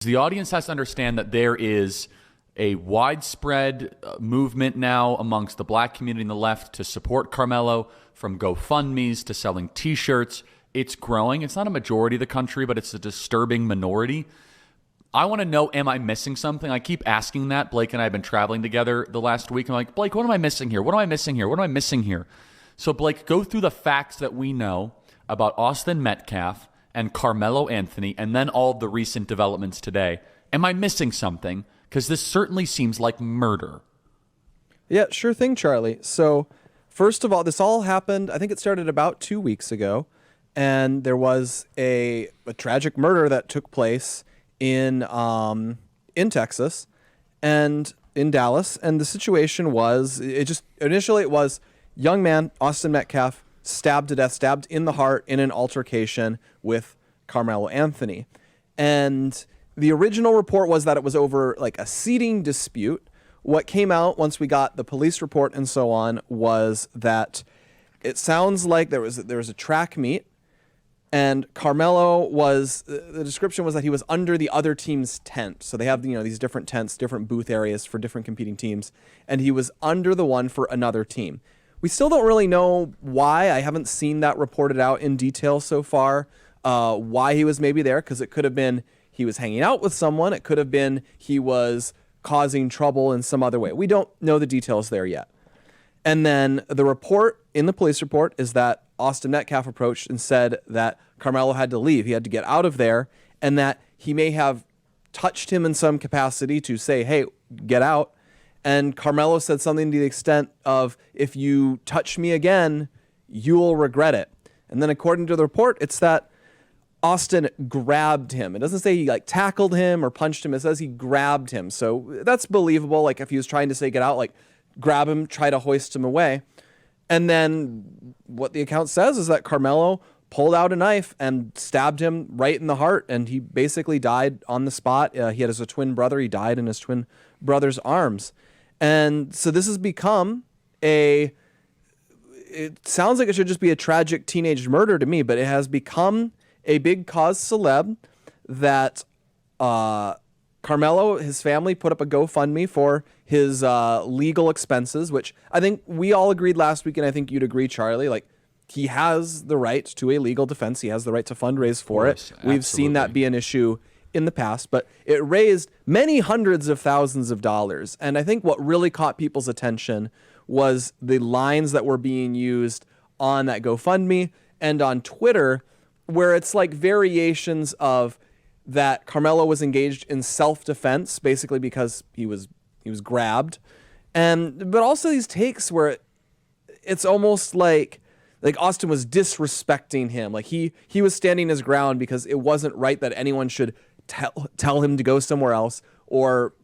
The audience has to understand that there is a widespread movement now amongst the black community and the left to support Karmelo, from GoFundMes to selling T-shirts. It's growing. It's not a majority of the country, but it's a disturbing minority. I want to know, am I missing something? I keep asking that. Blake and I have been traveling together the last week. I'm like, Blake, what am I missing here? What am I missing here? What am I missing here? So, Blake, go through the facts that we know about Austin Metcalf and Carmelo Anthony, and then all the recent developments today. Am I missing something? Because this certainly seems like murder. Yeah, sure thing, Charlie. So, first of all, this all happened, I think it started about 2 weeks ago, and there was a tragic murder that took place in Texas and in Dallas. And the situation was, initially it was young man, Austin Metcalf, stabbed to death, stabbed in the heart in an altercation with Carmelo Anthony. And the original report was that it was over like a seating dispute. What came out once we got the police report and so on was that it sounds like there was a track meet, and Carmelo was, the description was that he was under the other team's tent. So they have, these different tents, different booth areas for different competing teams, and he was under the one for another team. We still don't really know why. I haven't seen that reported out in detail so far, why he was maybe there, because it could have been he was hanging out with someone. It could have been he was causing trouble in some other way. We don't know the details there yet. And then the report in the police report is that Austin Metcalf approached and said that Carmelo had to leave. He had to get out of there, and that he may have touched him in some capacity to say, hey, get out. And Carmelo said something to the extent of, if you touch me again, you'll regret it. And then according to the report, it's that Austin grabbed him. It doesn't say he tackled him or punched him. It says he grabbed him. So that's believable. Like if he was trying to say get out, grab him, try to hoist him away. And then what the account says is that Carmelo pulled out a knife and stabbed him right in the heart, and he basically died on the spot. He had a twin brother. He died in his twin brother's arms. And so this has become it sounds like it should just be a tragic teenage murder to me, but it has become a big cause celeb that Carmelo, his family, put up a GoFundMe for his legal expenses, which I think we all agreed last week, and I think you'd agree, Charlie, he has the right to a legal defense. He has the right to fundraise for it. We've seen that be an issue in the past, but it raised many hundreds of thousands of dollars. And I think what really caught people's attention was the lines that were being used on that GoFundMe and on Twitter, where it's variations of that Carmelo was engaged in self-defense, basically because he was grabbed. But also these takes where it's almost like Austin was disrespecting him. He was standing his ground because it wasn't right that anyone should tell him to go somewhere else, or,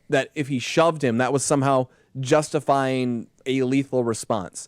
that if he shoved him, that was somehow justifying a lethal response.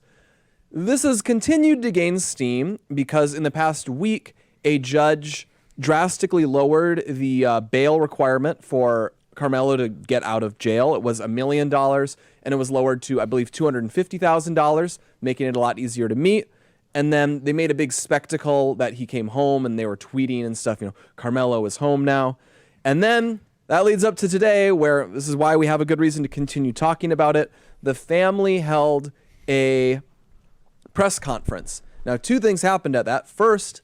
This has continued to gain steam because in the past week, a judge drastically lowered the bail requirement for Carmelo to get out of jail. It was $1 million, and it was lowered to, I believe, $250,000, making it a lot easier to meet. And then they made a big spectacle that he came home, and they were tweeting and stuff, Carmelo is home now. And then that leads up to today, where this is why we have a good reason to continue talking about it. The family held a press conference. Now, two things happened at that. First,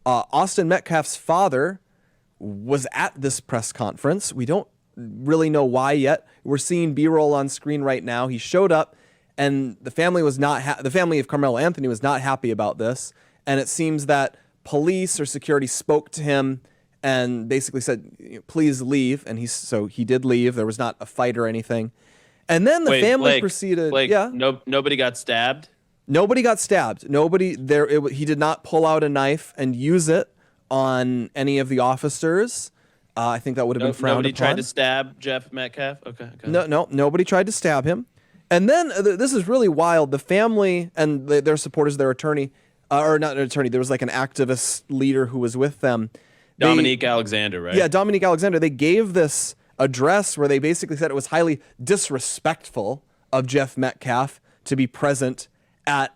Austin Metcalf's father was at this press conference. We don't really know why yet. We're seeing B-roll on screen right now. He showed up, and the family was not the family of Carmelo Anthony was not happy about this. And it seems that police or security spoke to him and basically said, "Please leave." And he did leave. There was not a fight or anything. And then the family proceeded. Yeah. Nobody got stabbed. Nobody got stabbed. Nobody there. He did not pull out a knife and use it on any of the officers. I think that would have been frowned upon. Nobody tried to stab Jeff Metcalf? Okay. No, nobody tried to stab him. And then this is really wild. The family and their supporters, their attorney, or not an attorney, there was an activist leader who was with them. Dominique Alexander, right? Yeah, Dominique Alexander. They gave this address where they basically said it was highly disrespectful of Jeff Metcalf to be present at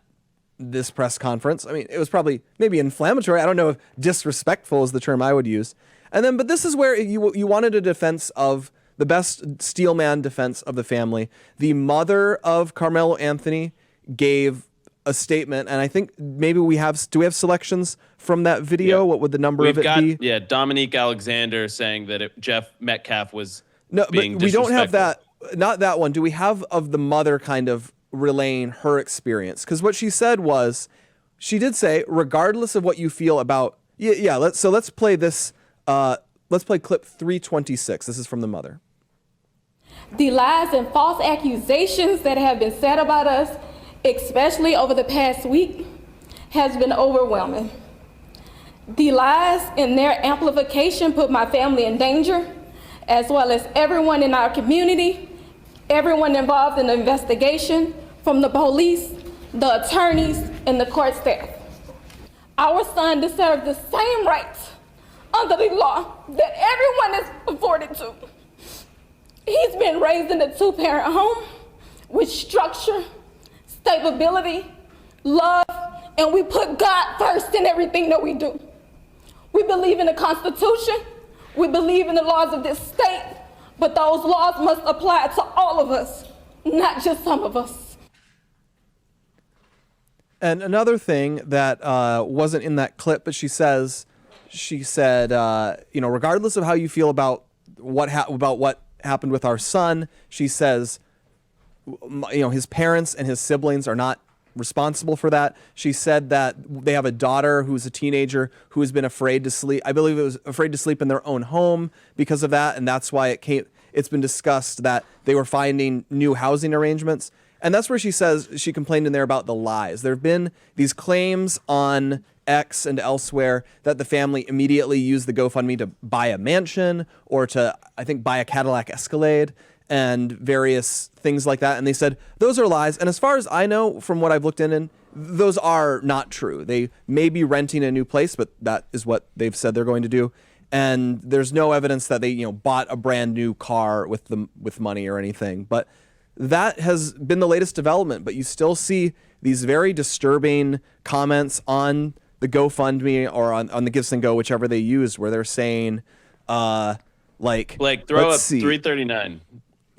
this press conference. I mean, it was probably maybe inflammatory. I don't know if disrespectful is the term I would use. And then, but this is where you wanted a defense of the best steelman defense of the family. The mother of Carmelo Anthony gave a statement, and I think maybe do we have selections from that video? Yeah. What would the number of it be? Yeah, Dominique Alexander saying that Jeff Metcalf was being but we don't have that. Not that one. Do we have of the mother kind of relaying her experience? Because what she said was, she did say, regardless of what you feel about, let's play this. Let's play clip 326. This is from the mother. The lies and false accusations that have been said about us, especially over the past week, has been overwhelming. The lies and their amplification put my family in danger, as well as everyone in our community, everyone involved in the investigation, from the police, the attorneys, and the court staff. Our son deserves the same rights under the law that everyone is afforded to. He's been raised in a 2-parent home with structure, stability, love, and we put God first in everything that we do. We believe in the Constitution, we believe in the laws of this state, but those laws must apply to all of us, not just some of us. And another thing that wasn't in that clip, but she said, regardless of how you feel about what happened with our son, she says, his parents and his siblings are not responsible for that. She said that they have a daughter who's a teenager who has been afraid to sleep. I believe it was afraid to sleep in their own home because of that, and that's why it's been discussed that they were finding new housing arrangements. And that's where she says she complained in there about the lies. There have been these claims on X and elsewhere that the family immediately used the GoFundMe to buy a mansion or to, I think, buy a Cadillac Escalade and various things like that. And they said, those are lies. And as far as I know, from what I've looked in, those are not true. They may be renting a new place, but that is what they've said they're going to do. And there's no evidence that they, bought a brand new car with money or anything. But that has been the latest development. But you still see these very disturbing comments on the GoFundMe or on the GiveSendGo, whichever they used, where they're saying, throw up 339.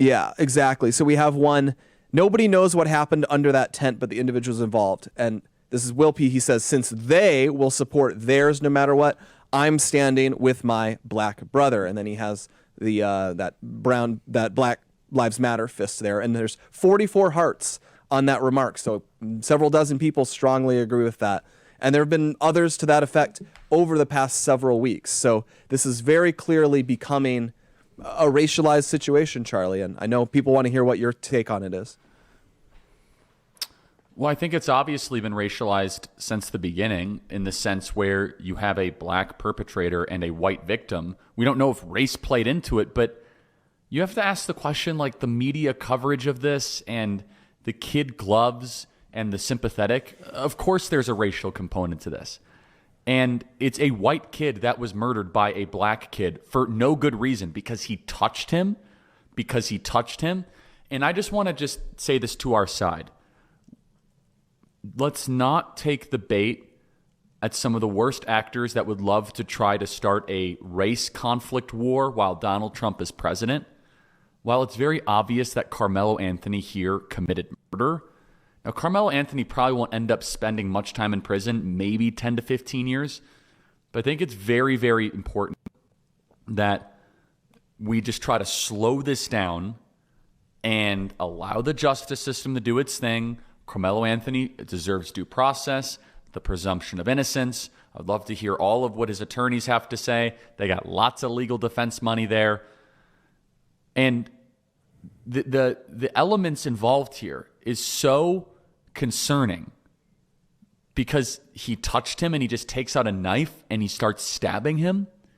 Yeah, exactly. So we have one. Nobody knows what happened under that tent, but the individuals involved. And this is Will P. He says, since they will support theirs no matter what, I'm standing with my black brother. And then he has the that Black Lives Matter fist there. And there's 44 hearts on that remark. So several dozen people strongly agree with that. And there have been others to that effect over the past several weeks. So this is very clearly becoming a racialized situation, Charlie. And I know people want to hear what your take on it is. Well, I think it's obviously been racialized since the beginning in the sense where you have a black perpetrator and a white victim. We don't know if race played into it, but you have to ask the question, like the media coverage of this and the kid gloves and the sympathetic. Of course, there's a racial component to this. And it's a white kid that was murdered by a black kid for no good reason, because he touched him. And I just want to say this to our side. Let's not take the bait at some of the worst actors that would love to try to start a race conflict war while Donald Trump is president. While it's very obvious that Carmelo Anthony here committed murder, now, Carmelo Anthony probably won't end up spending much time in prison, maybe 10 to 15 years. But I think it's very, very important that we just try to slow this down and allow the justice system to do its thing. Carmelo Anthony deserves due process, the presumption of innocence. I'd love to hear all of what his attorneys have to say. They got lots of legal defense money there. And the elements involved here is so concerning because he touched him and he just takes out a knife and he starts stabbing him.